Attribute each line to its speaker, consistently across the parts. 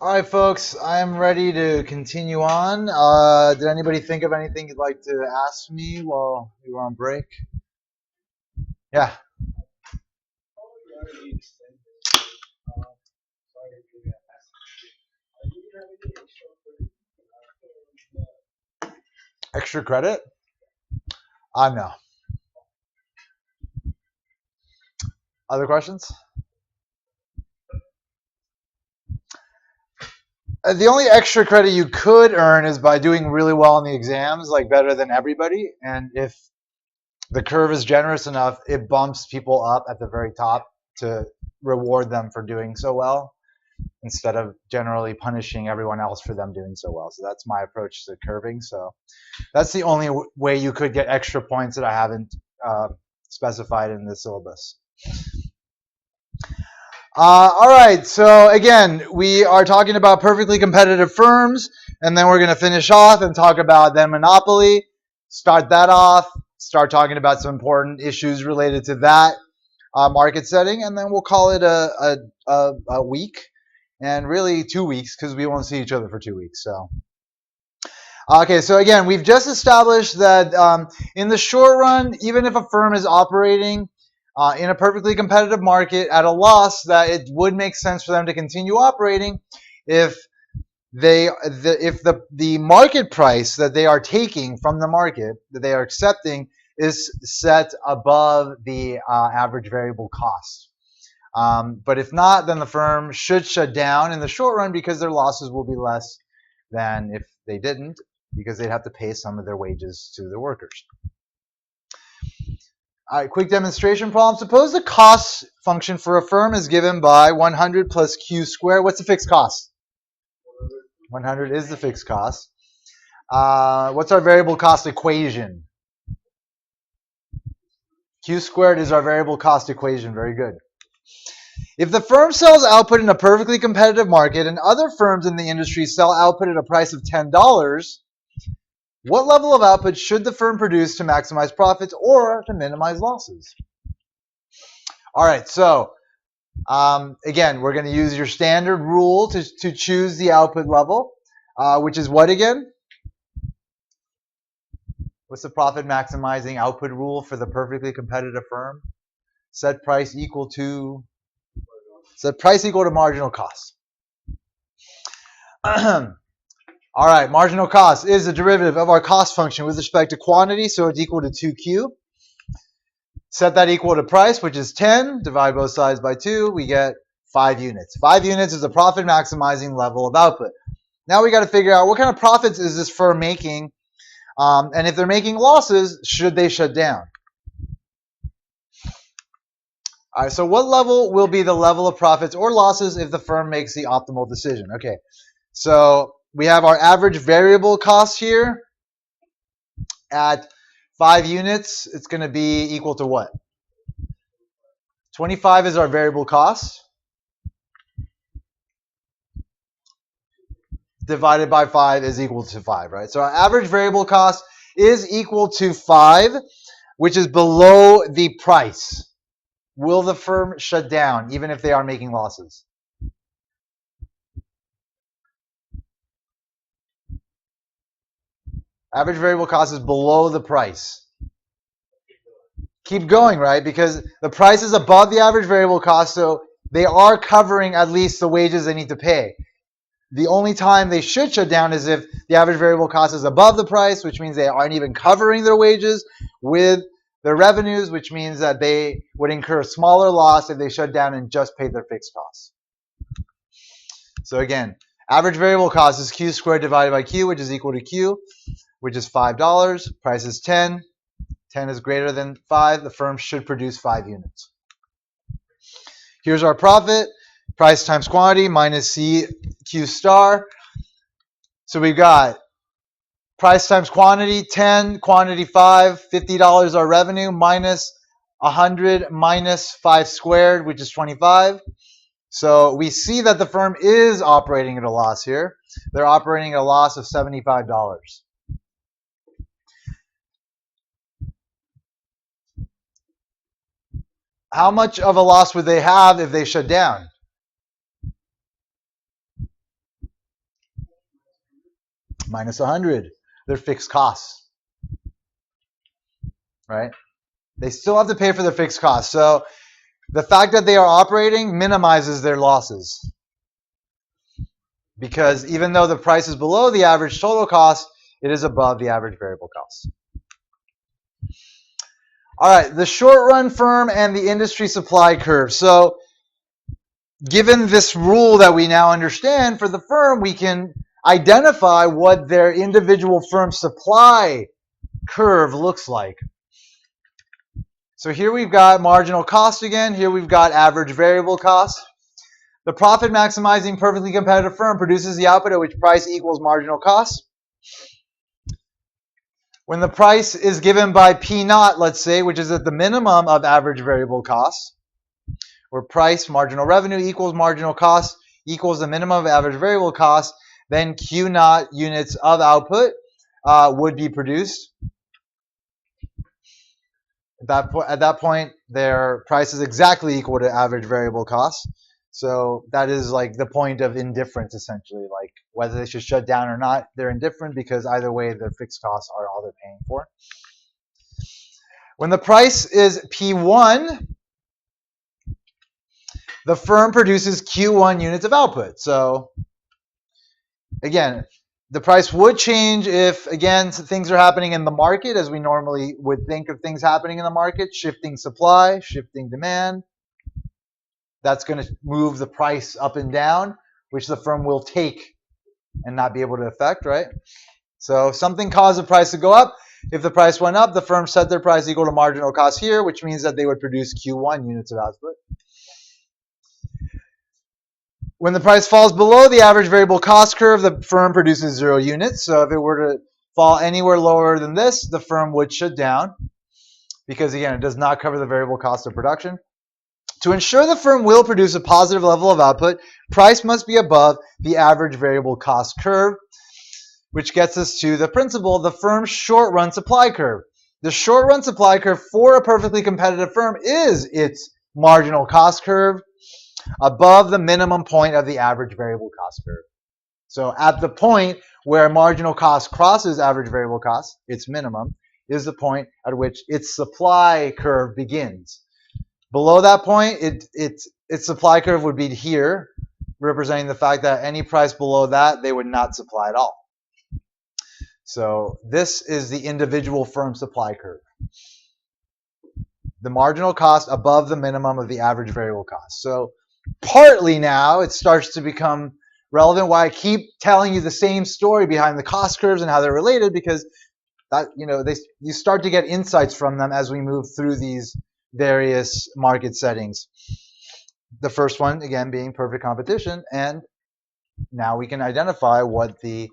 Speaker 1: All right, folks, I'm ready to continue on. Did anybody think of anything you'd like to ask me while we were on break? Yeah. Extra credit? No. Other questions? The only extra credit you could earn is by doing really well in the exams, like better than everybody. And if the curve is generous enough, it bumps people up at the very top to reward them for doing so well, instead of generally punishing everyone else for them doing so well. So that's my approach to curving. So that's the only way you could get extra points that I haven't specified in the syllabus. All right, so again, we are talking about perfectly competitive firms, and then we're going to finish off and talk about then monopoly, start that off, start talking about some important issues related to that market setting, and then we'll call it a week, and really 2 weeks because we won't see each other for 2 weeks. So, okay, so again, we've just established that in the short run, even if a firm is operating in a perfectly competitive market at a loss, that it would make sense for them to continue operating if the market price that they are taking from the market, that they are accepting, is set above the average variable cost. But if not, then the firm should shut down in the short run because their losses will be less than if they didn't, because they'd have to pay some of their wages to their workers. All right, quick demonstration problem. Suppose the cost function for a firm is given by 100 plus Q squared. What's the fixed cost? 100 is the fixed cost. What's our variable cost equation? Q squared is our variable cost equation. Very good. If the firm sells output in a perfectly competitive market and other firms in the industry sell output at a price of $10, what level of output should the firm produce to maximize profits or to minimize losses? All right, so again, we're going to use your standard rule to choose the output level, which is what again? What's the profit maximizing output rule for the perfectly competitive firm? Set price equal to marginal cost. All right, marginal cost is a derivative of our cost function with respect to quantity, so it's equal to 2Q. Set that equal to price, which is 10. Divide both sides by 2. We get 5 units. 5 units is the profit maximizing level of output. Now we got to figure out what kind of profits is this firm making, and if they're making losses, should they shut down? All right, so what level will be the level of profits or losses if the firm makes the optimal decision? Okay, so we have our average variable cost here at 5 units. It's going to be equal to what? 25 is our variable cost. Divided by 5 is equal to 5, right? So our average variable cost is equal to 5, which is below the price. Will the firm shut down even if they are making losses? Average variable cost is below the price. Keep going, right? Because the price is above the average variable cost, so they are covering at least the wages they need to pay. The only time they should shut down is if the average variable cost is above the price, which means they aren't even covering their wages with their revenues, which means that they would incur a smaller loss if they shut down and just paid their fixed costs. So again, average variable cost is Q squared divided by Q, which is equal to Q, which is $5. Price is 10. 10 is greater than 5. The firm should produce 5 units. Here's our profit. Price times quantity minus CQ star. So we've got price times quantity, 10, quantity 5, $50 our revenue, minus 100 minus 5 squared, which is 25. So we see that the firm is operating at a loss here. They're operating at a loss of $75. How much of a loss would they have if they shut down? minus 100. Their fixed costs, right? They still have to pay for their fixed costs. So the fact that they are operating minimizes their losses, because even though the price is below the average total cost, it is above the average variable cost. All right, the short run firm and the industry supply curve. So given this rule that we now understand for the firm, we can identify what their individual firm supply curve looks like. So here we've got marginal cost again. Here we've got average variable cost. The profit maximizing perfectly competitive firm produces the output at which price equals marginal cost. When the price is given by P naught, let's say, which is at the minimum of average variable cost, where price, marginal revenue, equals marginal cost, equals the minimum of average variable cost, then Q naught units of output would be produced. At that point, their price is exactly equal to average variable cost. So that is like the point of indifference, essentially. Like whether they should shut down or not, they're indifferent because either way, their fixed costs are all they're paying for. When the price is P1, the firm produces Q1 units of output. So again, the price would change if, again, things are happening in the market as we normally would think of things happening in the market, shifting supply, shifting demand. That's going to move the price up and down, which the firm will take and not be able to affect, right? So if something caused the price to go up, if the price went up, the firm set their price equal to marginal cost here, which means that they would produce Q1 units of output. When the price falls below the average variable cost curve, the firm produces 0 units. So if it were to fall anywhere lower than this, the firm would shut down because, again, it does not cover the variable cost of production. To ensure the firm will produce a positive level of output, price must be above the average variable cost curve, which gets us to the principle, the firm's short-run supply curve. The short-run supply curve for a perfectly competitive firm is its marginal cost curve above the minimum point of the average variable cost curve. So at the point where marginal cost crosses average variable cost, its minimum, is the point at which its supply curve begins. Below that point, its supply curve would be here, representing the fact that any price below that, they would not supply at all. So this is the individual firm supply curve. The marginal cost above the minimum of the average variable cost. So partly now it starts to become relevant why I keep telling you the same story behind the cost curves and how they're related, because that, you start to get insights from them as we move through these various market settings. The first one, again, being perfect competition, and now we can identify what the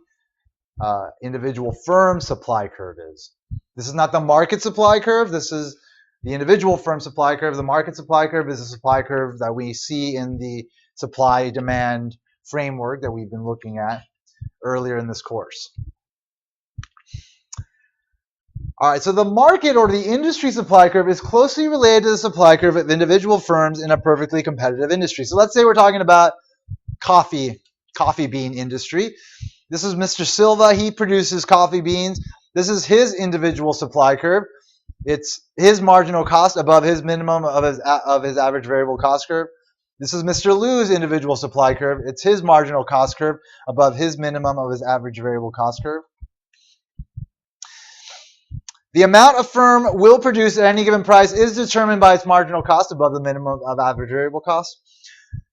Speaker 1: individual firm supply curve is. This is not the market supply curve. This is the individual firm supply curve. The market supply curve is a supply curve that we see in the supply-demand framework that we've been looking at earlier in this course. All right, so the market or the industry supply curve is closely related to the supply curve of individual firms in a perfectly competitive industry. So let's say we're talking about coffee bean industry. This is Mr. Silva. He produces coffee beans. This is his individual supply curve. It's his marginal cost above his minimum of his average variable cost curve. This is Mr. Liu's individual supply curve. It's his marginal cost curve above his minimum of his average variable cost curve. The amount a firm will produce at any given price is determined by its marginal cost above the minimum of average variable cost.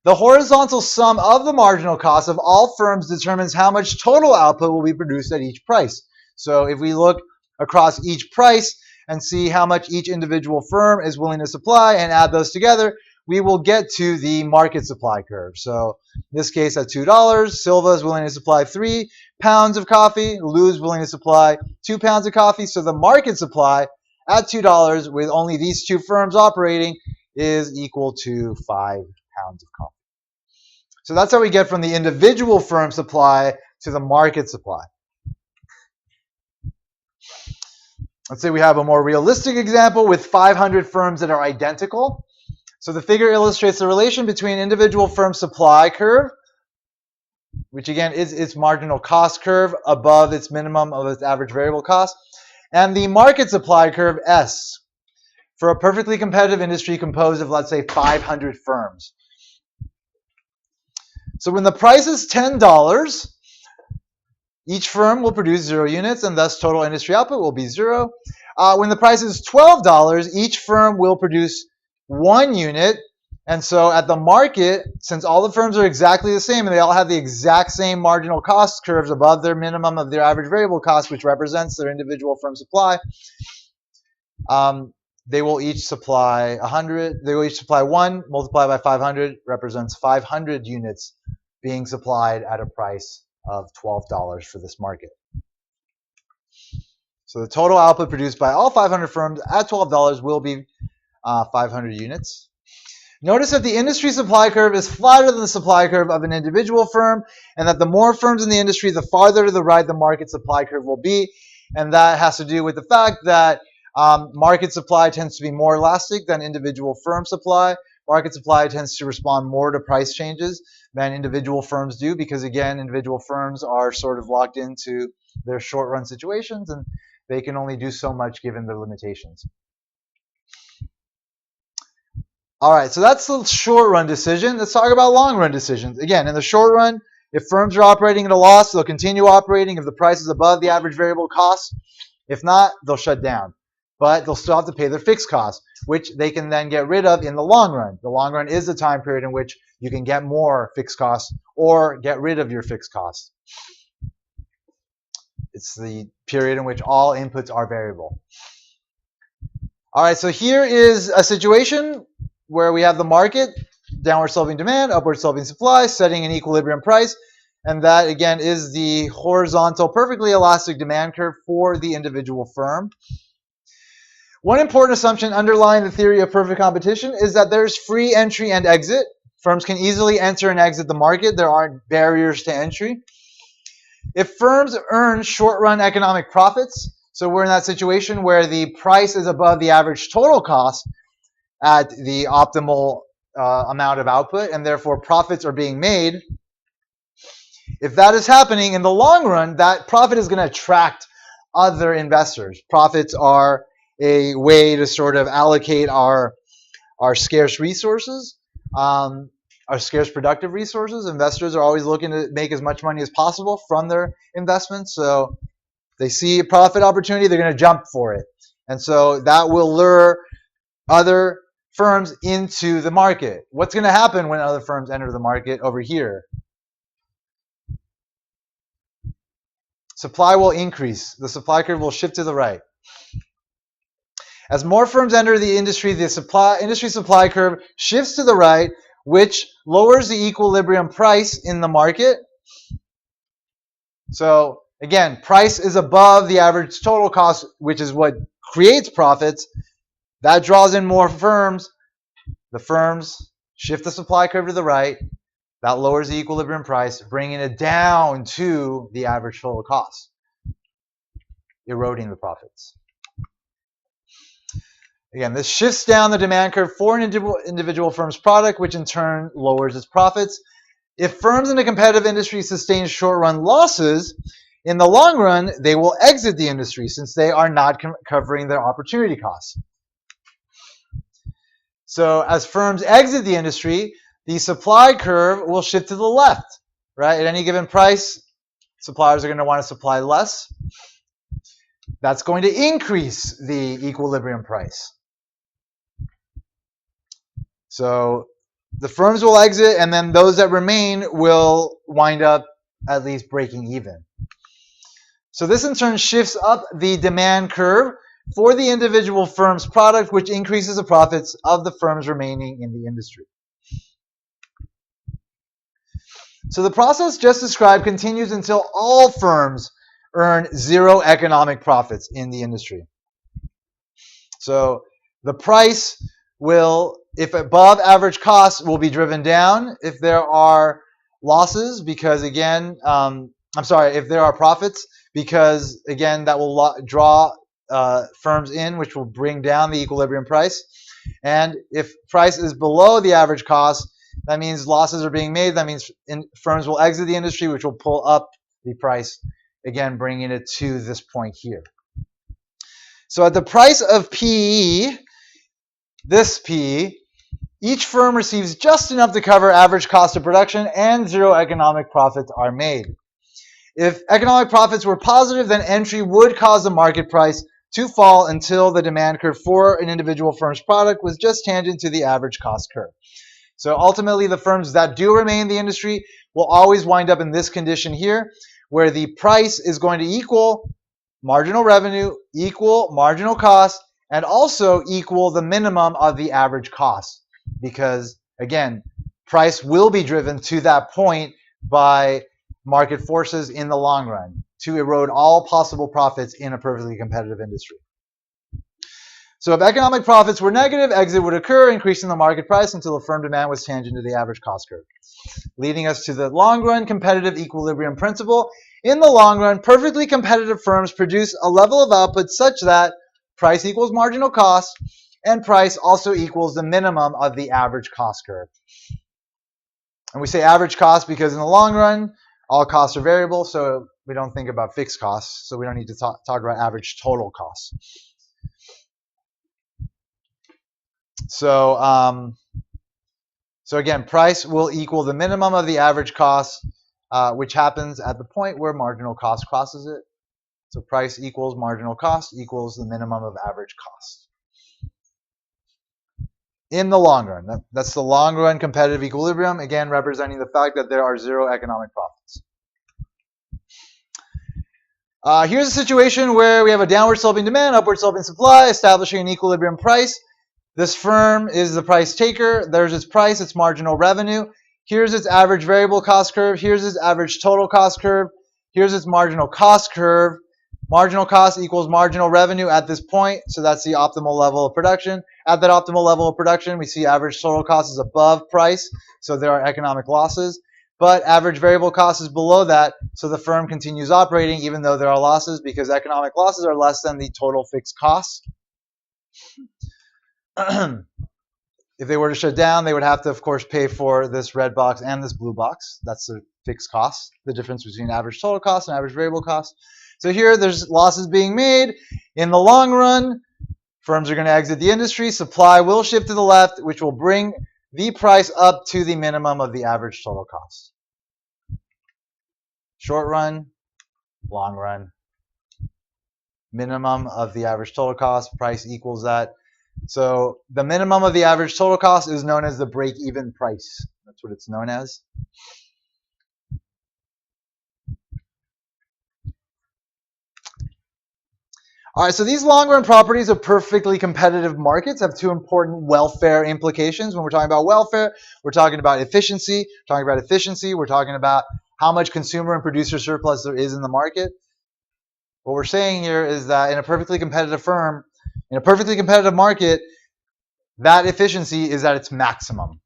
Speaker 1: The horizontal sum of the marginal cost of all firms determines how much total output will be produced at each price. So if we look across each price and see how much each individual firm is willing to supply and add those together, we will get to the market supply curve. So in this case, at $2, Silva is willing to supply 3 pounds of coffee. Liu is willing to supply 2 pounds of coffee. So the market supply at $2 with only these two firms operating is equal to 5 pounds of coffee. So that's how we get from the individual firm supply to the market supply. Let's say we have a more realistic example with 500 firms that are identical. So the figure illustrates the relation between individual firm supply curve, which again is its marginal cost curve above its minimum of its average variable cost, and the market supply curve, S, for a perfectly competitive industry composed of, let's say, 500 firms. So when the price is $10, each firm will produce 0 units, and thus total industry output will be 0. When the price is $12, each firm will produce 1 unit. And so at the market, since all the firms are exactly the same and they all have the exact same marginal cost curves above their minimum of their average variable cost, which represents their individual firm supply, they will each supply 100. They will each supply 1 multiplied by 500 represents 500 units being supplied at a price of $12 for this market. So the total output produced by all 500 firms at $12 will be 500 units. Notice that the industry supply curve is flatter than the supply curve of an individual firm, and that the more firms in the industry, the farther to the right the market supply curve will be. And that has to do with the fact that market supply tends to be more elastic than individual firm supply. Market supply tends to respond more to price changes than individual firms do, because again, individual firms are sort of locked into their short run situations and they can only do so much given their limitations. All right, so that's the short run decision. Let's talk about long run decisions. Again, in the short run, if firms are operating at a loss, they'll continue operating if the price is above the average variable cost. If not, they'll shut down. But they'll still have to pay their fixed costs, which they can then get rid of in the long run. The long run is the time period in which you can get more fixed costs or get rid of your fixed costs. It's the period in which all inputs are variable. All right, so here is a situation where we have the market, downward sloping demand, upward sloping supply, setting an equilibrium price. And that, again, is the horizontal, perfectly elastic demand curve for the individual firm. One important assumption underlying the theory of perfect competition is that there's free entry and exit. Firms can easily enter and exit the market. There aren't barriers to entry. If firms earn short-run economic profits, so we're in that situation where the price is above the average total cost at the optimal amount of output, and therefore profits are being made. If that is happening in the long run, that profit is going to attract other investors. Profits are a way to sort of allocate our scarce resources, our scarce productive resources. Investors are always looking to make as much money as possible from their investments. So they see a profit opportunity, they're going to jump for it. And so that will lure other firms into the market. What's going to happen when other firms enter the market over here? Supply will increase. The supply curve will shift to the right. As more firms enter the industry, the industry supply curve shifts to the right, which lowers the equilibrium price in the market. So again, price is above the average total cost, which is what creates profits. That draws in more firms. The firms shift the supply curve to the right. That lowers the equilibrium price, bringing it down to the average total cost, eroding the profits. Again, this shifts down the demand curve for an individual firm's product, which in turn lowers its profits. If firms in a competitive industry sustain short-run losses, in the long run, they will exit the industry since they are not covering their opportunity costs. So as firms exit the industry, the supply curve will shift to the left, right? At any given price, suppliers are going to want to supply less. That's going to increase the equilibrium price. So the firms will exit, and then those that remain will wind up at least breaking even. So this in turn shifts up the demand curve for the individual firm's product, which increases the profits of the firms remaining in the industry. So the process just described continues until all firms earn zero economic profits in the industry. So the price will, if above average cost, will be driven down if there are losses, because again, if there are profits, because again, that will draw firms in, which will bring down the equilibrium price. And if price is below the average cost, that means losses are being made. That means firms will exit the industry, which will pull up the price, again, bringing it to this point here. So at the price of PE, this PE, each firm receives just enough to cover average cost of production and zero economic profits are made. If economic profits were positive, then entry would cause the market price to fall until the demand curve for an individual firm's product was just tangent to the average cost curve. So ultimately, the firms that do remain in the industry will always wind up in this condition here, where the price is going to equal marginal revenue, equal marginal cost, and also equal the minimum of the average cost. Because, again, price will be driven to that point by market forces in the long run to erode all possible profits in a perfectly competitive industry. So if economic profits were negative, exit would occur, increasing the market price until the firm demand was tangent to the average cost curve, leading us to the long-run competitive equilibrium principle. In the long run, perfectly competitive firms produce a level of output such that price equals marginal cost, and price also equals the minimum of the average cost curve. And we say average cost because in the long run, all costs are variable, so we don't think about fixed costs, so we don't need to talk about average total costs. So again, price will equal the minimum of the average cost, which happens at the point where marginal cost crosses it. So price equals marginal cost equals the minimum of average cost. In the long run, that's the long run competitive equilibrium, again representing the fact that there are zero economic profits. Here's a situation where we have a downward sloping demand, upward sloping supply, establishing an equilibrium price. This firm is the price taker. There's its price, its marginal revenue. Here's its average variable cost curve. Here's its average total cost curve. Here's its marginal cost curve. Marginal cost equals marginal revenue at this point, so that's the optimal level of production. At that optimal level of production, we see average total cost is above price, so there are economic losses. But average variable cost is below that, so the firm continues operating even though there are losses because economic losses are less than the total fixed cost. If they were to shut down, they would have to, of course, pay for this red box and this blue box. That's the fixed cost, the difference between average total cost and average variable cost. So here, there's losses being made. In the long run, firms are going to exit the industry. Supply will shift to the left, which will bring the price up to the minimum of the average total cost. Short run, long run. Minimum of the average total cost, price equals that. So the minimum of the average total cost is known as the break-even price. That's what it's known as. All right, so these long-run properties of perfectly competitive markets have two important welfare implications. When we're talking about welfare, we're talking about efficiency. We're talking about how much consumer and producer surplus there is in the market. What we're saying here is that in a perfectly competitive firm, in a perfectly competitive market, that efficiency is at its maximum.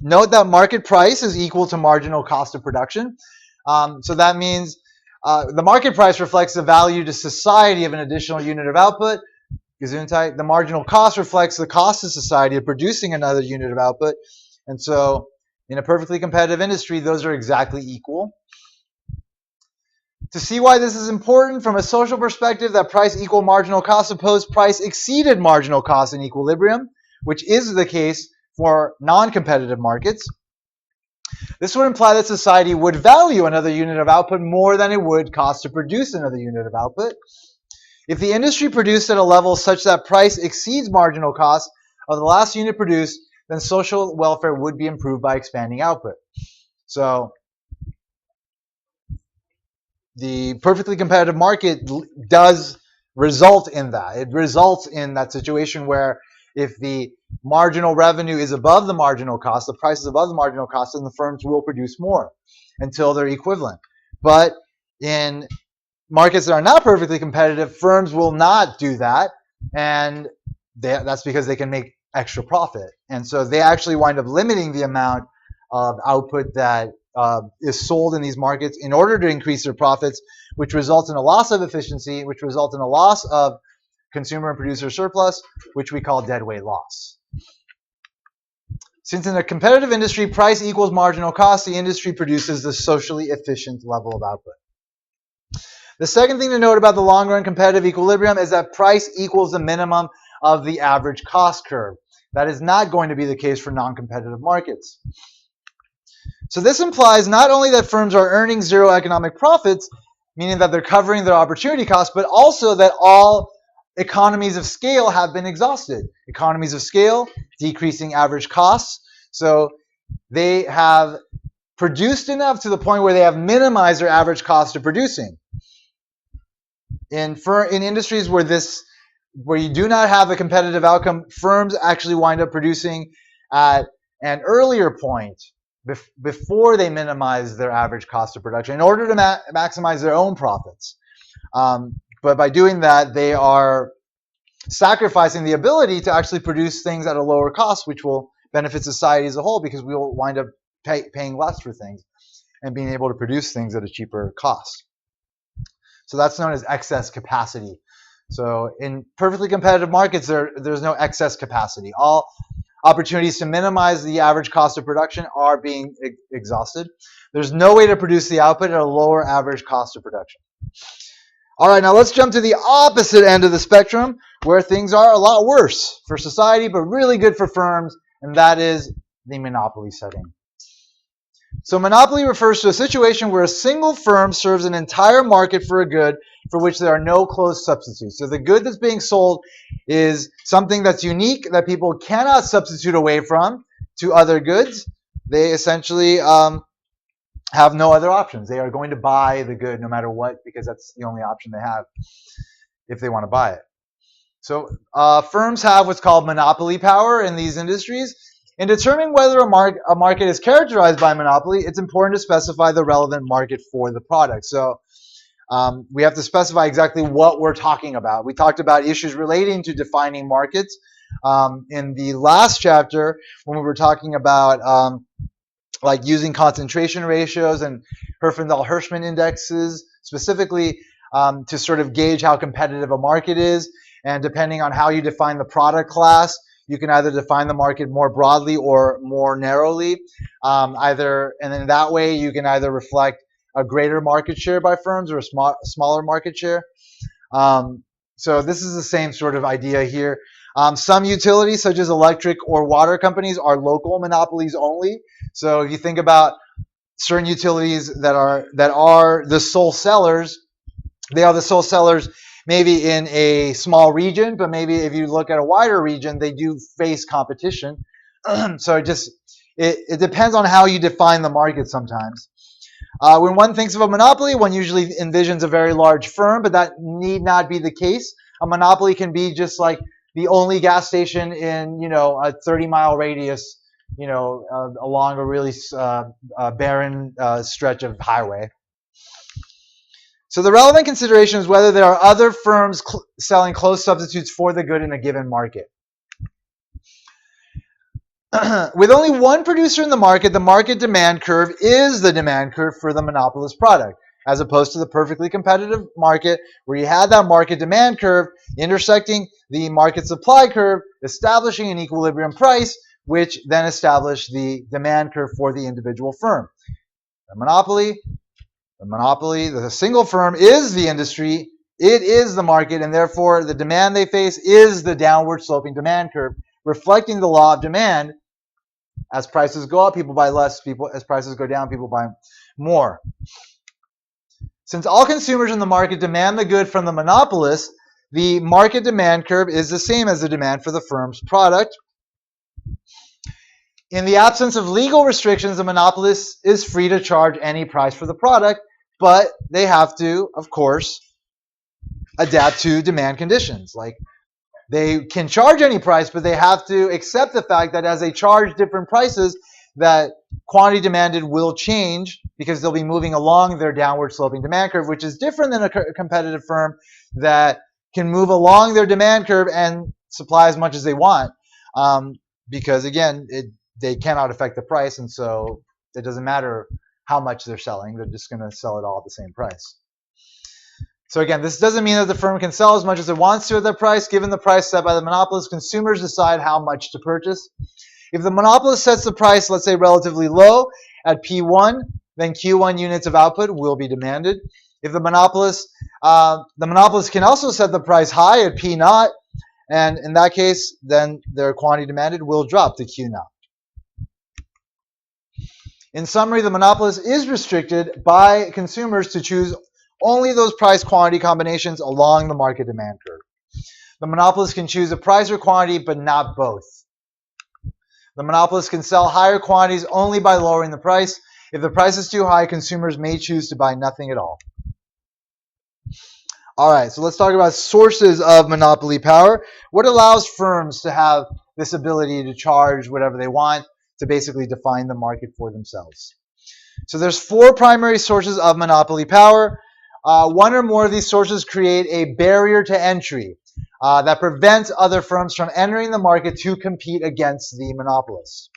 Speaker 1: Note that market price is equal to marginal cost of production. So that means the market price reflects the value to society of an additional unit of output. Gesundheit. The marginal cost reflects the cost to society of producing another unit of output. And so in a perfectly competitive industry, those are exactly equal. To see why this is important from a social perspective, that price equal marginal cost, suppose price exceeded marginal cost in equilibrium, which is the case for non-competitive markets. This would imply that society would value another unit of output more than it would cost to produce another unit of output. If the industry produced at a level such that price exceeds marginal cost of the last unit produced, then social welfare would be improved by expanding output. So the perfectly competitive market does result in that. It results in that situation where if the marginal revenue is above the marginal cost, the price is above the marginal cost, then the firms will produce more until they're equivalent. But in markets that are not perfectly competitive, firms will not do that, and that's because they can make extra profit. And so they actually wind up limiting the amount of output that is sold in these markets in order to increase their profits, which results in a loss of efficiency, which results in a loss of consumer and producer surplus, which we call deadweight loss. Since in a competitive industry, price equals marginal cost, the industry produces the socially efficient level of output. The second thing to note about the long-run competitive equilibrium is that price equals the minimum of the average cost curve. That is not going to be the case for non-competitive markets. So this implies not only that firms are earning zero economic profits, meaning that they're covering their opportunity costs, but also that all economies of scale have been exhausted. Economies of scale, decreasing average costs. So they have produced enough to the point where they have minimized their average cost of producing. In industries where you do not have a competitive outcome, firms actually wind up producing at an earlier point before they minimize their average cost of production in order to maximize their own profits. But by doing that, they are sacrificing the ability to actually produce things at a lower cost, which will benefit society as a whole, because we will wind up paying less for things and being able to produce things at a cheaper cost. So that's known as excess capacity. So in perfectly competitive markets, there's no excess capacity. All opportunities to minimize the average cost of production are being exhausted. There's no way to produce the output at a lower average cost of production. All right, now let's jump to the opposite end of the spectrum, where things are a lot worse for society, but really good for firms, and that is the monopoly setting. So monopoly refers to a situation where a single firm serves an entire market for a good for which there are no close substitutes. So the good that's being sold is something that's unique that people cannot substitute away from to other goods. They essentially have no other options. They are going to buy the good no matter what, because that's the only option they have if they want to buy it. So firms have what's called monopoly power in these industries. In determining whether a market is characterized by monopoly, it's important to specify the relevant market for the product. So we have to specify exactly what we're talking about. We talked about issues relating to defining markets in the last chapter when we were talking about like using concentration ratios and Herfindahl-Hirschman indexes specifically to sort of gauge how competitive a market is. And depending on how you define the product class, you can either define the market more broadly or more narrowly. And in that way, you can either reflect a greater market share by firms or a smaller market share. So this is the same sort of idea here. Some utilities, such as electric or water companies, are local monopolies only. So if you think about certain utilities that are the sole sellers, they are the sole sellers maybe in a small region, but maybe if you look at a wider region, they do face competition. So it depends on how you define the market sometimes. When one thinks of a monopoly, one usually envisions a very large firm, but that need not be the case. A monopoly can be just like the only gas station in, a 30-mile radius, along a really barren stretch of highway. So the relevant consideration is whether there are other firms selling close substitutes for the good in a given market. With only one producer in the market demand curve is the demand curve for the monopolist product, as opposed to the perfectly competitive market where you had that market demand curve intersecting the market supply curve, establishing an equilibrium price, which then established the demand curve for the individual firm. The monopoly, the single firm is the industry, it is the market, and therefore the demand they face is the downward sloping demand curve, reflecting the law of demand. As prices go up, people buy less. As prices go down, people buy more. Since all consumers in the market demand the good from the monopolist, the market demand curve is the same as the demand for the firm's product. In the absence of legal restrictions, the monopolist is free to charge any price for the product, but they have to, of course, adapt to demand conditions. Like, they can charge any price, but they have to accept the fact that as they charge different prices, that quantity demanded will change because they'll be moving along their downward sloping demand curve, which is different than a competitive firm that can move along their demand curve and supply as much as they want. Because again, they cannot affect the price, and so it doesn't matter how much they're selling. They're just going to sell it all at the same price. So again, this doesn't mean that the firm can sell as much as it wants to at that price. Given the price set by the monopolist, consumers decide how much to purchase. If the monopolist sets the price, let's say relatively low at P1, then Q1 units of output will be demanded. If the monopolist can also set the price high at P0, and in that case, then their quantity demanded will drop to Q0. In summary, the monopolist is restricted by consumers to choose only those price quantity combinations along the market demand curve. The monopolist can choose a price or quantity, but not both. The monopolist can sell higher quantities only by lowering the price. If the price is too high, consumers may choose to buy nothing at all. All right, so let's talk about sources of monopoly power. What allows firms to have this ability to charge whatever they want, to basically define the market for themselves? So there's 4 primary sources of monopoly power. One or more of these sources create a barrier to entry that prevents other firms from entering the market to compete against the monopolists.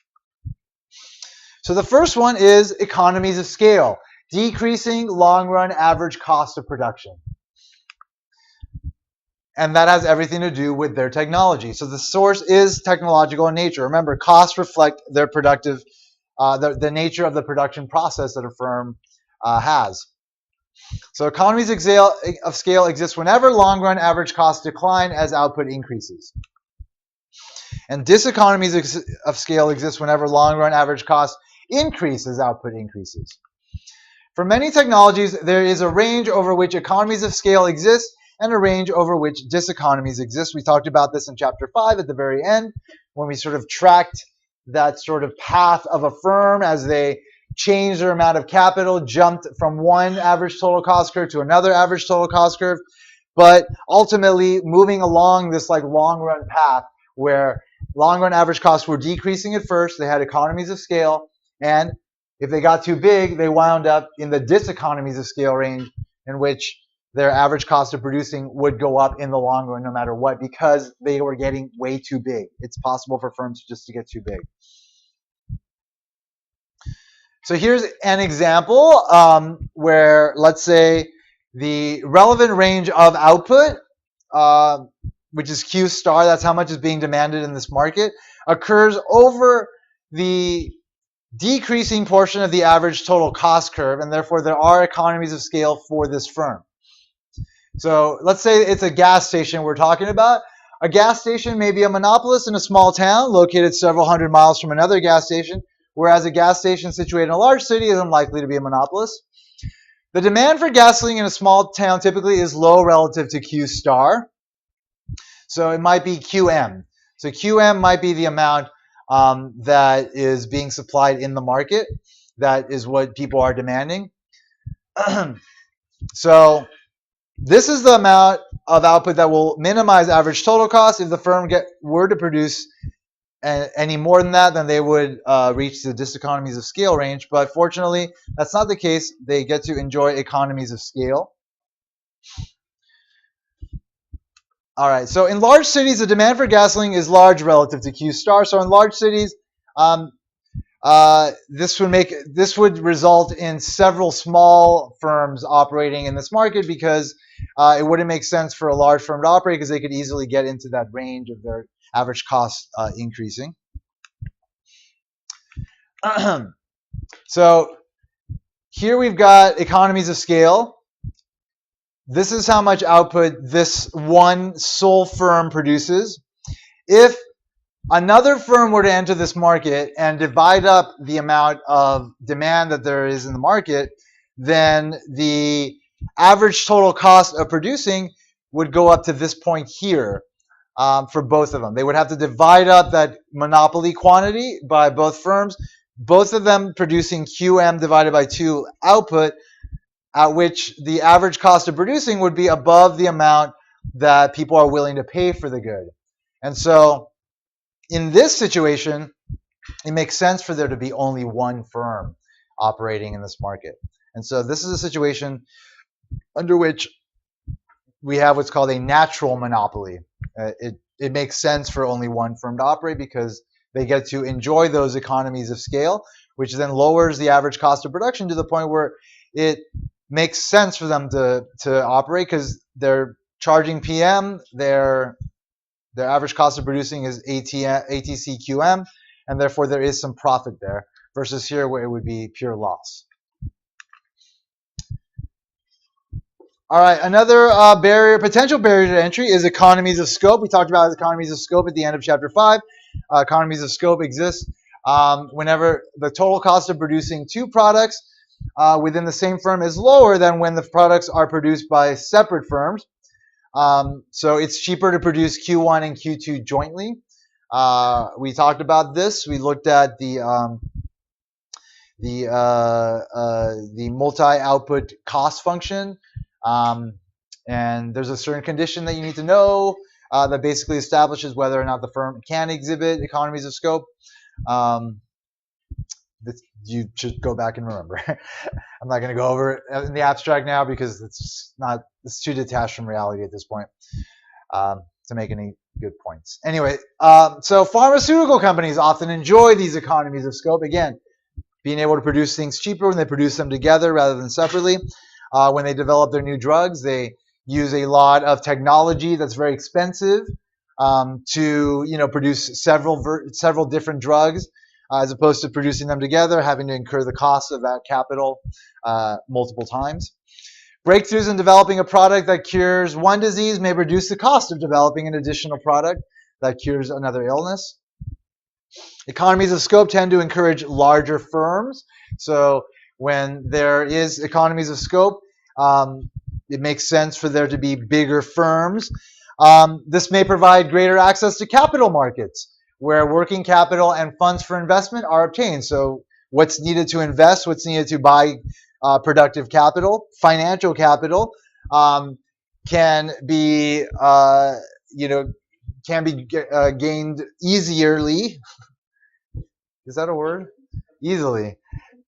Speaker 1: So the first one is economies of scale, decreasing long-run average cost of production. And that has everything to do with their technology. So the source is technological in nature. Remember, costs reflect their productive, the nature of the production process that a firm has. So economies of scale exist whenever long-run average costs decline as output increases. And diseconomies of scale exist whenever long-run average costs increase as output increases. For many technologies, there is a range over which economies of scale exist and a range over which diseconomies exist. We talked about this in chapter 5 at the very end, when we sort of tracked that sort of path of a firm as they changed their amount of capital, jumped from one average total cost curve to another average total cost curve, but ultimately moving along this like long run path where long run average costs were decreasing at first, they had economies of scale, and if they got too big, they wound up in the diseconomies of scale range, in which their average cost of producing would go up in the long run no matter what, because they were getting way too big. It's possible for firms just to get too big. So here's an example where, let's say, the relevant range of output, which is Q star, that's how much is being demanded in this market, occurs over the decreasing portion of the average total cost curve, and therefore there are economies of scale for this firm. So let's say it's a gas station we're talking about. A gas station may be a monopolist in a small town located several hundred miles from another gas station, whereas a gas station situated in a large city is unlikely to be a monopolist. The demand for gasoline in a small town typically is low relative to Q star. So it might be QM. So QM might be the amount that is being supplied in the market. That is what people are demanding. So this is the amount of output that will minimize average total cost. If the firm were to produce any more than that, then they would reach the diseconomies of scale range. But fortunately, that's not the case. They get to enjoy economies of scale. All right, so in large cities, the demand for gasoline is large relative to Q star. So in large cities, this would result in several small firms operating in this market, because it wouldn't make sense for a large firm to operate, because they could easily get into that range of their average cost increasing. So here we've got economies of scale. This is how much output this one sole firm produces. If another firm were to enter this market and divide up the amount of demand that there is in the market, then the average total cost of producing would go up to this point here for both of them. They would have to divide up that monopoly quantity by both firms, both of them producing QM divided by 2 output, at which the average cost of producing would be above the amount that people are willing to pay for the good. And so in this situation, it makes sense for there to be only one firm operating in this market. And so this is a situation under which we have what's called a natural monopoly. It makes sense for only one firm to operate, because they get to enjoy those economies of scale, which then lowers the average cost of production to the point where it makes sense for them to operate, because they're charging PM, their average cost of producing is ATC QM, and therefore there is some profit there, versus here where it would be pure loss. All right, another potential barrier to entry is economies of scope. We talked about economies of scope at the end of chapter 5. Economies of scope exist whenever the total cost of producing two products within the same firm is lower than when the products are produced by separate firms. So it's cheaper to produce Q1 and Q2 jointly. We talked about this. We looked at the multi-output cost function. And there's a certain condition that you need to know that basically establishes whether or not the firm can exhibit economies of scope. You should go back and remember. I'm not going to go over it in the abstract now because it's too detached from reality at this point to make any good points. Anyway, so pharmaceutical companies often enjoy these economies of scope. Again, being able to produce things cheaper when they produce them together rather than separately. When they develop their new drugs, they use a lot of technology that's very expensive to produce several different drugs, as opposed to producing them together, having to incur the cost of that capital multiple times. Breakthroughs in developing a product that cures one disease may reduce the cost of developing an additional product that cures another illness. Economies of scope tend to encourage larger firms. So when there is economies of scope, it makes sense for there to be bigger firms. This may provide greater access to capital markets, where working capital and funds for investment are obtained. So what's needed to invest, what's needed to buy productive capital, financial capital, can be gained easily. Is that a word? Easily.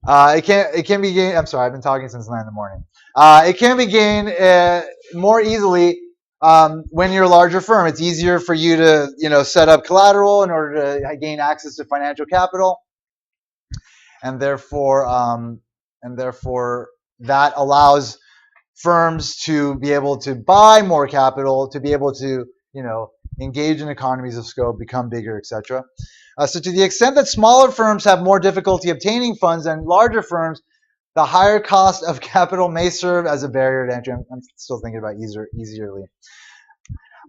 Speaker 1: It can be gained. I'm sorry, I've been talking since 9 in the morning. It can be gained more easily when you're a larger firm. It's easier for you to set up collateral in order to gain access to financial capital, and therefore that allows firms to be able to buy more capital, to be able to engage in economies of scope, become bigger, etc. So to the extent that smaller firms have more difficulty obtaining funds than larger firms, the higher cost of capital may serve as a barrier to entry. I'm still thinking about easierly.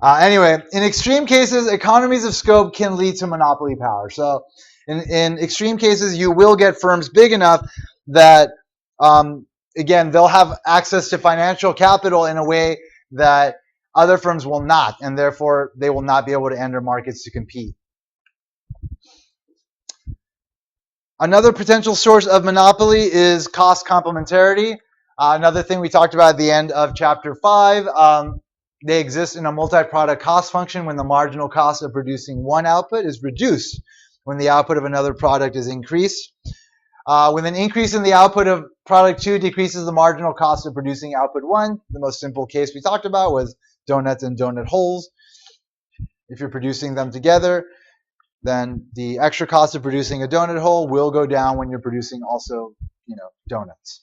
Speaker 1: Anyway, in extreme cases, economies of scope can lead to monopoly power. So in extreme cases, you will get firms big enough that, again, they'll have access to financial capital in a way that other firms will not, and therefore they will not be able to enter markets to compete. Another potential source of monopoly is cost complementarity. Another thing we talked about at the end of chapter 5, they exist in a multi-product cost function when the marginal cost of producing one output is reduced when the output of another product is increased. When an increase in the output of product 2 decreases the marginal cost of producing output 1, the most simple case we talked about was donuts and donut holes. If you're producing them together, then the extra cost of producing a donut hole will go down when you're producing also, donuts.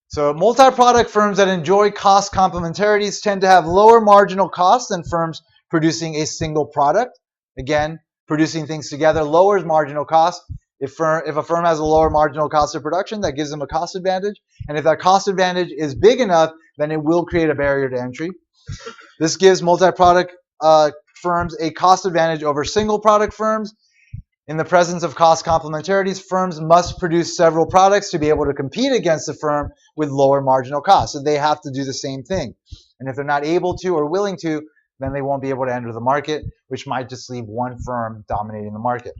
Speaker 1: So multi-product firms that enjoy cost complementarities tend to have lower marginal costs than firms producing a single product. Again, producing things together lowers marginal cost. If a firm has a lower marginal cost of production, that gives them a cost advantage. And if that cost advantage is big enough, then it will create a barrier to entry. This gives multi-product firms a cost advantage over single product firms. In the presence of cost complementarities, firms must produce several products to be able to compete against a firm with lower marginal costs. So they have to do the same thing. And if they're not able to or willing to, then they won't be able to enter the market, which might just leave one firm dominating the market.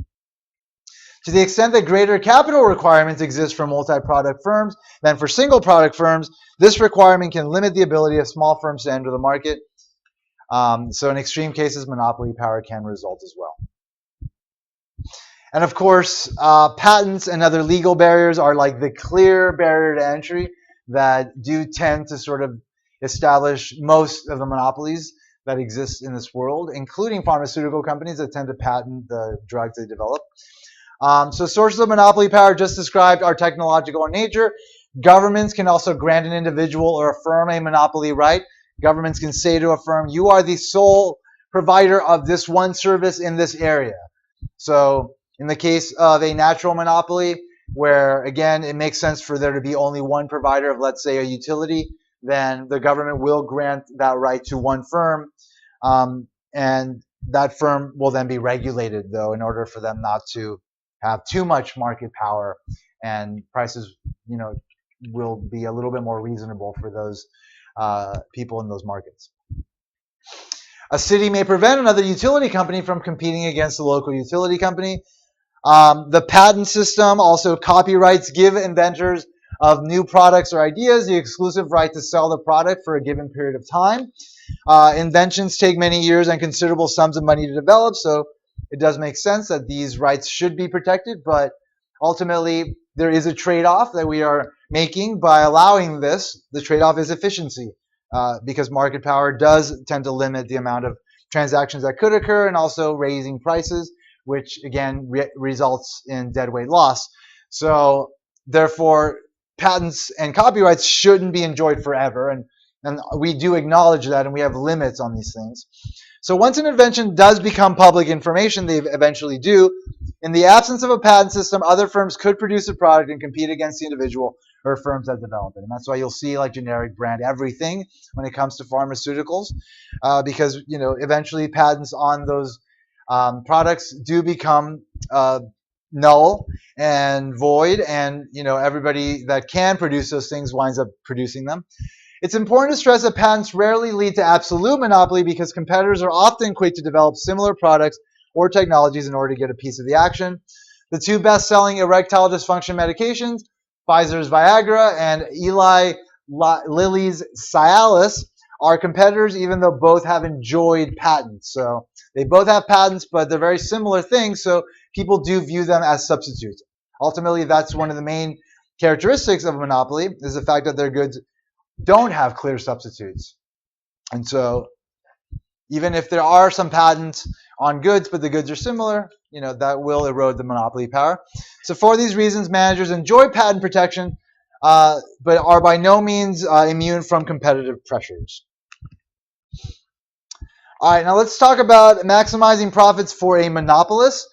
Speaker 1: To the extent that greater capital requirements exist for multi-product firms than for single product firms, this requirement can limit the ability of small firms to enter the market. So in extreme cases, monopoly power can result as well. And of course, patents and other legal barriers are like the clear barrier to entry that do tend to sort of establish most of the monopolies that exist in this world, including pharmaceutical companies that tend to patent the drugs they develop. So sources of monopoly power just described are technological in nature. Governments can also grant an individual or a firm a monopoly right. Governments can say to a firm, you are the sole provider of this one service in this area. So in the case of a natural monopoly, where again it makes sense for there to be only one provider of, let's say, a utility, then the government will grant that right to one firm, and that firm will then be regulated, though, in order for them not to have too much market power, and prices, will be a little bit more reasonable for those people in those markets. A city may prevent another utility company from competing against the local utility company. The patent system, also copyrights, give inventors of new products or ideas the exclusive right to sell the product for a given period of time. Inventions take many years and considerable sums of money to develop, so it does make sense that these rights should be protected, but ultimately there is a trade-off that we are making by allowing this. The trade-off is efficiency, because market power does tend to limit the amount of transactions that could occur, and also raising prices, which again results in deadweight loss. So therefore, patents and copyrights shouldn't be enjoyed forever, and we do acknowledge that, and we have limits on these things. So once an invention does become public information, they eventually do, in the absence of a patent system, other firms could produce a product and compete against the individual or firms that develop it. And that's why you'll see like generic brand everything when it comes to pharmaceuticals, because eventually patents on those products do become null and void, and everybody that can produce those things winds up producing them. It's important to stress that patents rarely lead to absolute monopoly, because competitors are often quick to develop similar products or technologies in order to get a piece of the action. The two best-selling erectile dysfunction medications, Pfizer's Viagra and Eli Lilly's Cialis, are competitors, even though both have enjoyed patents. So they both have patents, but they're very similar things, so people do view them as substitutes. Ultimately, that's one of the main characteristics of a monopoly, is the fact that their goods don't have clear substitutes. And so even if there are some patents on goods, but the goods are similar, that will erode the monopoly power. So for these reasons, managers enjoy patent protection, but are by no means immune from competitive pressures. All right, now let's talk about maximizing profits for a monopolist.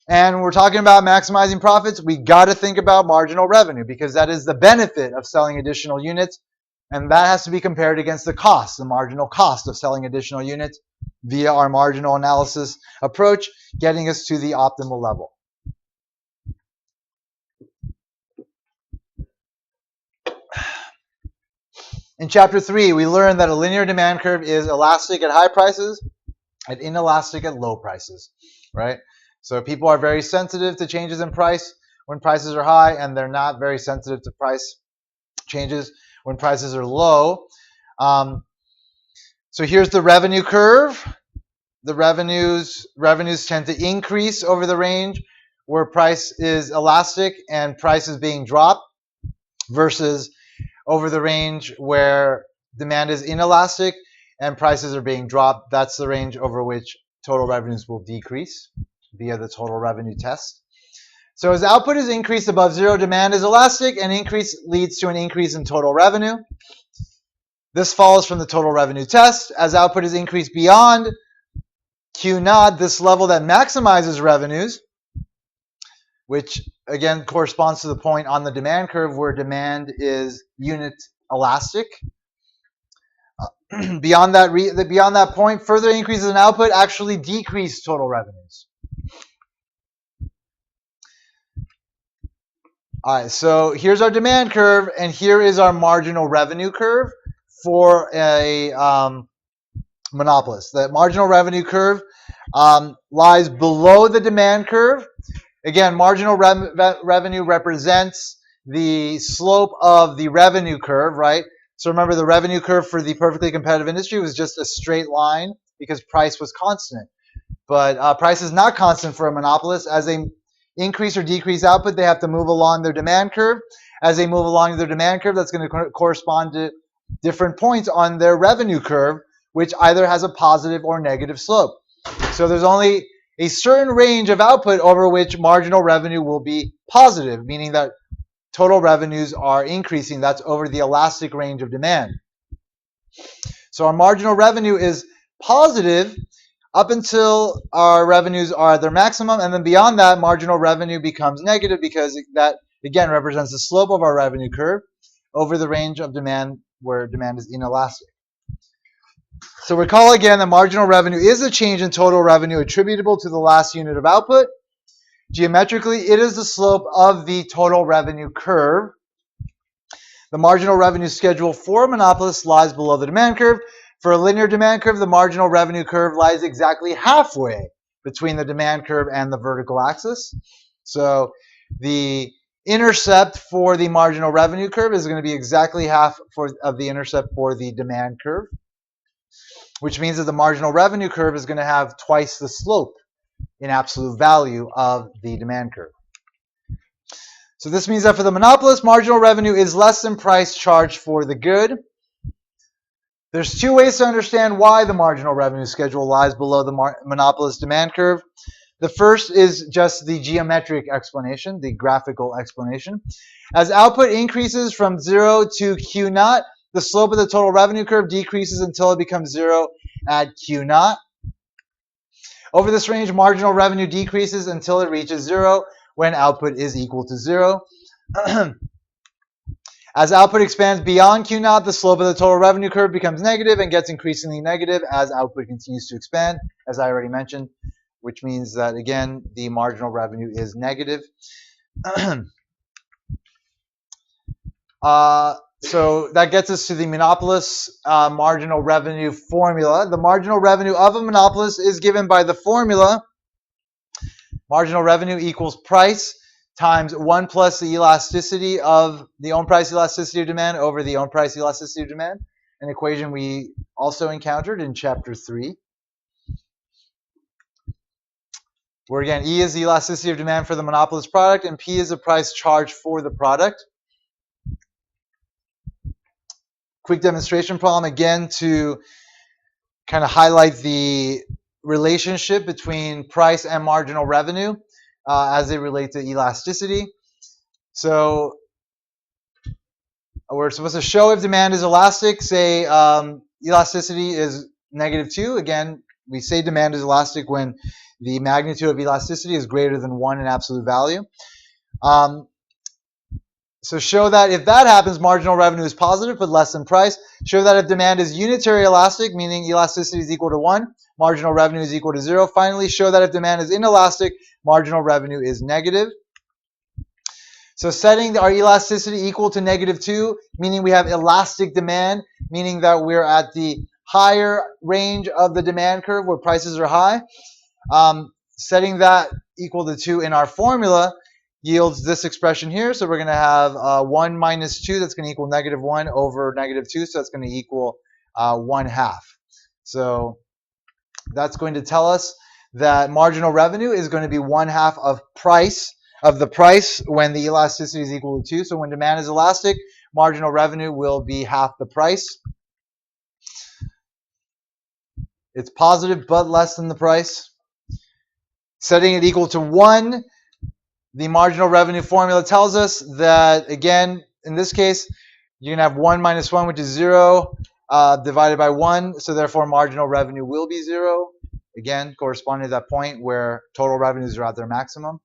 Speaker 1: And when we're talking about maximizing profits, we got to think about marginal revenue, because that is the benefit of selling additional units. And that has to be compared against the cost, the marginal cost of selling additional units via our marginal analysis approach, getting us to the optimal level. In Chapter 3, we learned that a linear demand curve is elastic at high prices and inelastic at low prices, right? So people are very sensitive to changes in price when prices are high, and they're not very sensitive to price changes when prices are low. So here's the revenue curve. The revenues tend to increase over the range where price is elastic and price is being dropped, versus over the range where demand is inelastic and prices are being dropped. That's the range over which total revenues will decrease via the total revenue test. So as output is increased above zero, demand is elastic, and increase leads to an increase in total revenue. This follows from the total revenue test. As output is increased beyond Q naught, this level that maximizes revenues, which again corresponds to the point on the demand curve where demand is unit elastic. Beyond that point, further increases in output actually decrease total revenues. All right, so here's our demand curve, and here is our marginal revenue curve for a monopolist. The marginal revenue curve lies below the demand curve. Again, marginal revenue represents the slope of the revenue curve, right? So remember, the revenue curve for the perfectly competitive industry was just a straight line because price was constant. But price is not constant for a monopolist. As they increase or decrease output, they have to move along their demand curve. As they move along their demand curve, that's going to correspond to different points on their revenue curve, which either has a positive or negative slope. So there's only a certain range of output over which marginal revenue will be positive, meaning that total revenues are increasing. That's over the elastic range of demand. So our marginal revenue is positive up until our revenues are at their maximum, and then beyond that, marginal revenue becomes negative because that, again, represents the slope of our revenue curve over the range of demand where demand is inelastic. So recall again that marginal revenue is a change in total revenue attributable to the last unit of output. Geometrically, it is the slope of the total revenue curve. The marginal revenue schedule for a monopolist lies below the demand curve. For a linear demand curve, the marginal revenue curve lies exactly halfway between the demand curve and the vertical axis. So the intercept for the marginal revenue curve is going to be exactly half of the intercept for the demand curve, which means that the marginal revenue curve is going to have twice the slope in absolute value of the demand curve. So this means that for the monopolist, marginal revenue is less than price charged for the good. There's two ways to understand why the marginal revenue schedule lies below the monopolist demand curve. The first is just the geometric explanation, the graphical explanation. As output increases from 0 to Q naught, the slope of the total revenue curve decreases until it becomes 0 at Q naught. Over this range, marginal revenue decreases until it reaches 0 when output is equal to 0. As output expands beyond Q naught, the slope of the total revenue curve becomes negative and gets increasingly negative as output continues to expand, as I already mentioned, which means that, again, the marginal revenue is negative. So that gets us to the monopolist marginal revenue formula. The marginal revenue of a monopolist is given by the formula marginal revenue equals price times 1 plus the elasticity of the own price elasticity of demand over the own price elasticity of demand, an equation we also encountered in chapter 3. Where again, E is the elasticity of demand for the monopolist product and P is the price charged for the product. Quick demonstration problem again to kind of highlight the relationship between price and marginal revenue as they relate to elasticity. So we're supposed to show if demand is elastic, say elasticity is -2. Again, we say demand is elastic when the magnitude of elasticity is greater than 1 in absolute value. So show that if that happens, marginal revenue is positive but less than price. Show that if demand is unitary elastic, meaning elasticity is equal to 1, marginal revenue is equal to 0. Finally, show that if demand is inelastic, marginal revenue is negative. So setting our elasticity equal to -2, meaning we have elastic demand, meaning that we're at the higher range of the demand curve where prices are high. Setting that equal to 2 in our formula yields this expression here. So we're going to have 1 minus 2, that's going to equal -1 over -2, so that's going to equal 1/2. So that's going to tell us that marginal revenue is going to be 1/2 of the price when the elasticity is equal to 2. So when demand is elastic, marginal revenue will be half the price. It's positive but less than the price. Setting it equal to 1, the marginal revenue formula tells us that, again, in this case, you're going to have 1 minus 1, which is 0, divided by 1. So therefore, marginal revenue will be 0. Again, corresponding to that point where total revenues are at their maximum.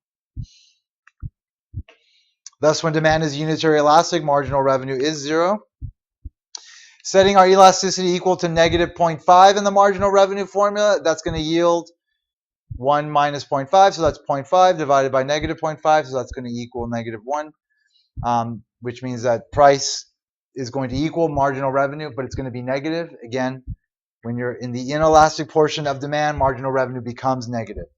Speaker 1: Thus, when demand is unitary elastic, marginal revenue is 0. Setting our elasticity equal to -0.5 in the marginal revenue formula, that's going to yield 1 minus 0.5, so that's 0.5 divided by -0.5, so that's going to equal -1, which means that price is going to equal marginal revenue, but it's going to be negative. Again, when you're in the inelastic portion of demand, marginal revenue becomes negative.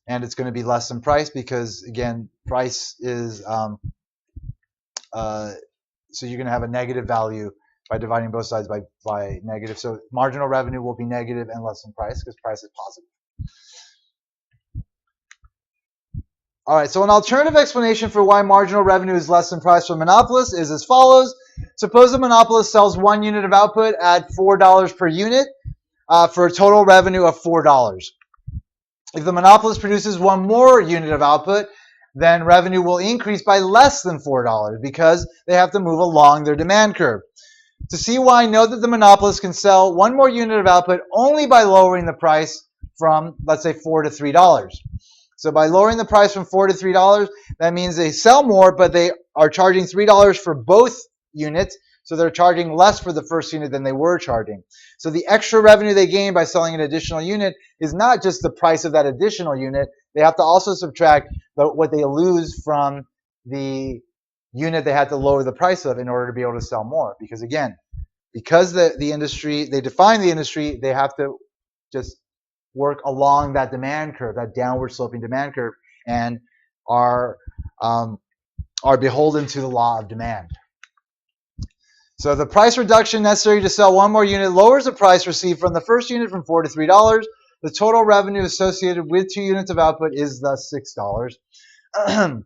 Speaker 1: And it's going to be less than price because, again, price is, so you're going to have a negative value by dividing both sides by negative. So marginal revenue will be negative and less than price because price is positive. All right, so an alternative explanation for why marginal revenue is less than price for monopolists is as follows. Suppose a monopolist sells 1 unit of output at $4 per unit for a total revenue of $4. If the monopolist produces 1 more unit of output, then revenue will increase by less than $4 because they have to move along their demand curve. To see why, note that the monopolist can sell one more unit of output only by lowering the price from, let's say, $4 to $3. So by lowering the price from $4 to $3, that means they sell more, but they are charging $3 for both units. So they're charging less for the first unit than they were charging. So the extra revenue they gain by selling an additional unit is not just the price of that additional unit. They have to also subtract what they lose from the unit they had to lower the price of in order to be able to sell more. Because again, because the industry, they define the industry, they have to just work along that demand curve, that downward sloping demand curve, and are beholden to the law of demand. So the price reduction necessary to sell one more unit lowers the price received from the first unit from $4 to $3. The total revenue associated with 2 units of output is thus $6.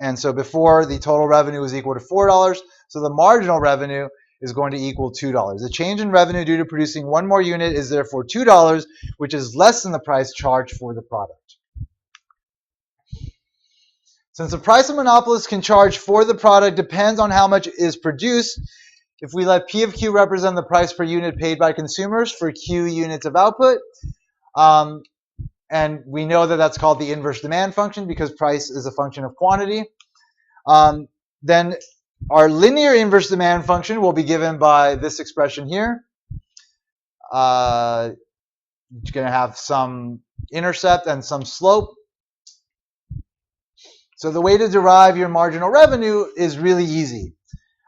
Speaker 1: And so before, the total revenue was equal to $4, so the marginal revenue is going to equal $2. The change in revenue due to producing one more unit is therefore $2, which is less than the price charged for the product. Since the price a monopolist can charge for the product depends on how much is produced, if we let P of Q represent the price per unit paid by consumers for Q units of output, and we know that that's called the inverse demand function because price is a function of quantity, then our linear inverse demand function will be given by this expression here. It's going to have some intercept and some slope. So the way to derive your marginal revenue is really easy.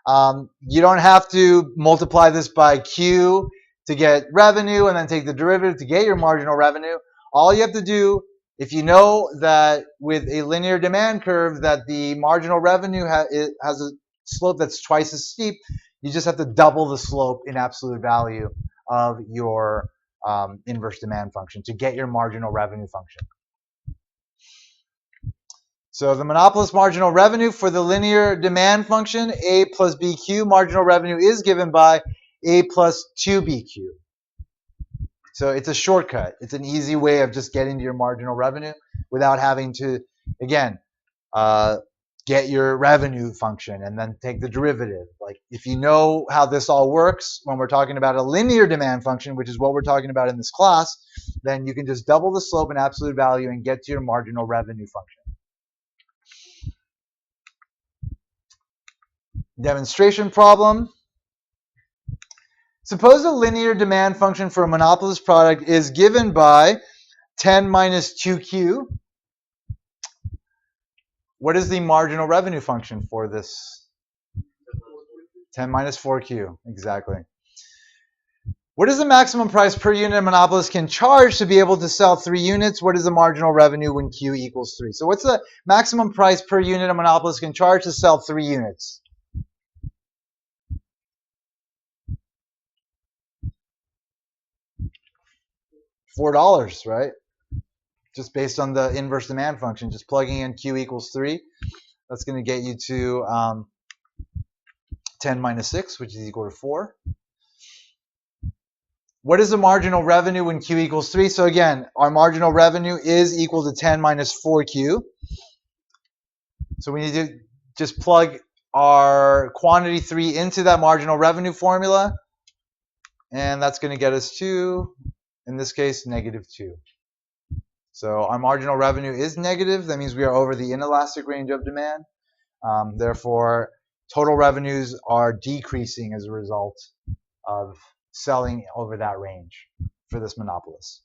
Speaker 1: You don't have to multiply this by Q to get revenue and then take the derivative to get your marginal revenue. All you have to do, if you know that with a linear demand curve that the marginal revenue has a slope that's twice as steep, you just have to double the slope in absolute value of your inverse demand function to get your marginal revenue function. So the monopolist marginal revenue for the linear demand function, A plus BQ, marginal revenue is given by A plus 2BQ. So it's a shortcut. It's an easy way of just getting to your marginal revenue without having to, again, get your revenue function and then take the derivative. Like if you know how this all works when we're talking about a linear demand function, which is what we're talking about in this class, then you can just double the slope in absolute value and get to your marginal revenue function. Demonstration problem. Suppose a linear demand function for a monopolist product is given by 10 minus 2Q. What is the marginal revenue function for this? 10 minus 4Q, exactly. What is the maximum price per unit a monopolist can charge to be able to sell 3 units? What is the marginal revenue when Q equals 3? So what's the maximum price per unit a monopolist can charge to sell 3 units? $4, right? Just based on the inverse demand function, just plugging in Q equals 3. That's going to get you to 10 minus 6, which is equal to 4. What is the marginal revenue when Q equals 3? So again, our marginal revenue is equal to 10 minus 4Q. So we need to just plug our quantity 3 into that marginal revenue formula. And that's going to get us to, in this case, negative 2. So our marginal revenue is negative. That means we are over the inelastic range of demand. Therefore, total revenues are decreasing as a result of selling over that range for this monopolist.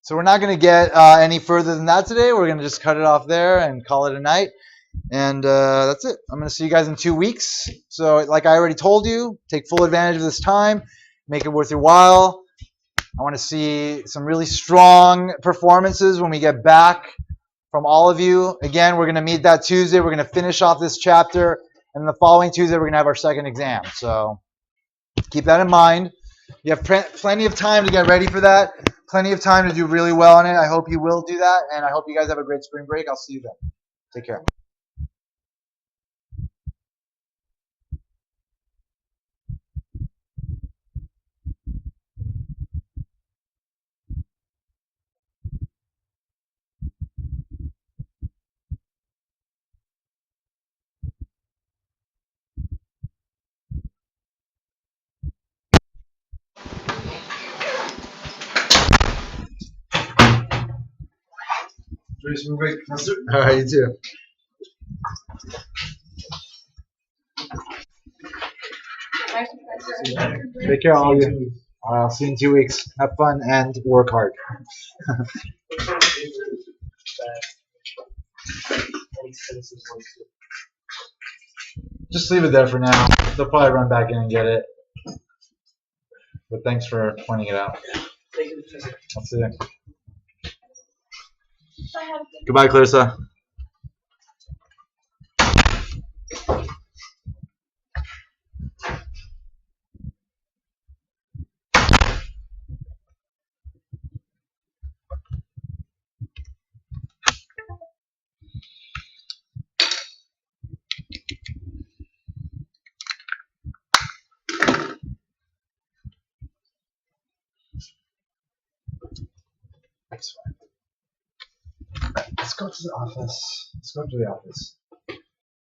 Speaker 1: So we're not going to get any further than that today. We're going to just cut it off there and call it a night. And that's it. I'm going to see you guys in 2 weeks. So like I already told you, take full advantage of this time. Make it worth your while. I want to see some really strong performances when we get back from all of you. Again, we're going to meet that Tuesday. We're going to finish off this chapter. And the following Tuesday, we're going to have our second exam. So keep that in mind. You have plenty of time to get ready for that. Plenty of time to do really well on it. I hope you will do that. And I hope you guys have a great spring break. I'll see you then. Take care. All right, you too. Take care, all of you. I'll see you in 2 weeks. Have fun and work hard. Just leave it there for now. They'll probably run back in and get it. But thanks for pointing it out. I'll see you. Goodbye, Clarissa. That's fine. Let's go to the office. Let's go to the office.